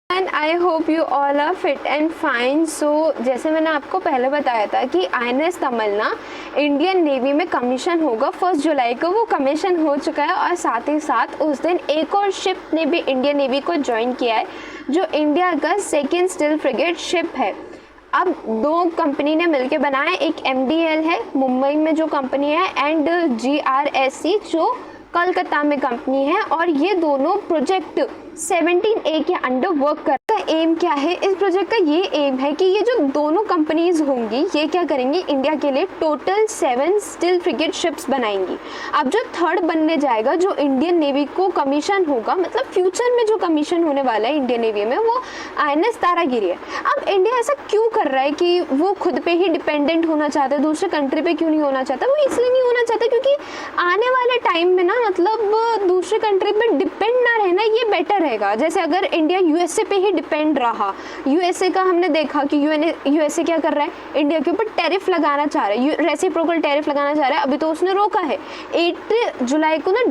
And I hope you all are fit and fine. So जैसे मैंने आपको पहले बताया था कि INS तमन्ना इंडियन नेवी में कमीशन होगा 1 जुलाई को। वो कमीशन हो चुका है और साथ ही साथ उस दिन एक और शिप ने भी इंडियन नेवी को ज्वाइन किया है जो इंडिया का 2nd स्टील फ्रिगेट शिप है। अब 2 कंपनी ने मिलकर बनाया, एक MDL है मुंबई में जो कंपनी है एंड GRSC जो कलकत्ता में कंपनी है, और ये दोनों प्रोजेक्ट 17A के अंडर वर्क कर। एम क्या है इस प्रोजेक्ट का? ये एम है कि ये जो दोनों कंपनीज होंगी ये क्या करेंगी, इंडिया के लिए टोटल 7 स्टील फ्रिगेट शिप्स बनाएंगी। अब जो थर्ड बनने जाएगा जो इंडियन नेवी को कमीशन होगा, मतलब फ्यूचर में जो कमीशन होने वाला है इंडियन नेवी में, वो INS तारागिरी है। अब इंडिया ऐसा क्यों कर रहा है कि वो खुद पे ही डिपेंडेंट होना चाहता है, दूसरे कंट्री पे क्यों नहीं होना चाहता? वो इसलिए नहीं होना चाहता क्योंकि आने वाले टाइम में ना, मतलब दूसरे कंट्री पे डिपेंड ना रहना ये बेटर रहेगा। जैसे अगर इंडिया USA पे ही डिपेंड रहा, USA का हमने देखा कि USA क्या कर रहा है, इंडिया के ऊपर टैरिफ लगाना चाह रहा है, रेसिप्रोकल टैरिफ लगाना चाह रहा है। अभी तो उसने रोका है, 8 जुलाई को ना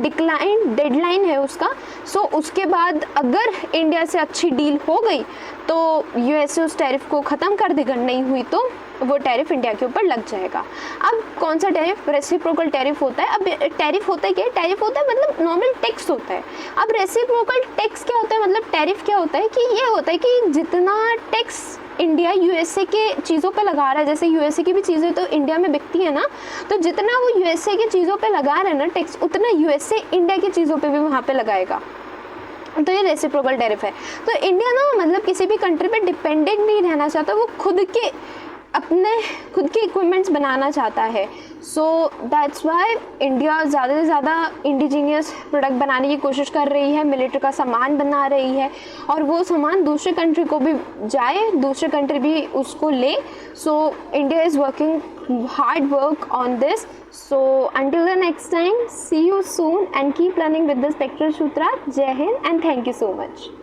डेडलाइन है उसका। सो उसके बाद अगर इंडिया से अच्छी डील हो गई तो USA उस टैरिफ को ख़त्म कर देगा, नहीं हुई तो वो टैरिफ इंडिया के ऊपर लग जाएगा। अब कौन सा टैरिफ? रेसिप्रोकल टैरिफ होता है। अब टैरिफ होता है क्या? टैरिफ होता है मतलब नॉर्मल टैक्स होता है। अब रेसिप्रोकल टैक्स क्या होता है, मतलब टैरिफ क्या होता है कि ये होता है कि जितना टैक्स इंडिया USA के चीज़ों पे लगा रहा है, जैसे USA की भी चीज़ें तो इंडिया में बिकती है ना, तो जितना वो USA की चीज़ों पे लगा रहा है ना टैक्स, उतना USA इंडिया की चीज़ों पे भी वहाँ पे लगाएगा। तो ये रेसिप्रोकल टैरिफ है। तो इंडिया ना मतलब किसी भी कंट्री पे डिपेंडेंट नहीं रहना चाहता, वो अपने खुद के इक्विपमेंट्स बनाना चाहता है। सो दैट्स वाई इंडिया ज़्यादा से ज़्यादा इंडिजीनियस प्रोडक्ट बनाने की कोशिश कर रही है, मिलिट्री का सामान बना रही है, और वो सामान दूसरे कंट्री को भी जाए, दूसरे कंट्री भी उसको ले। So India is working hard work on this. So until the next time, see you soon and keep learning with the Spectral Sutra. Jai Hind and thank you so much.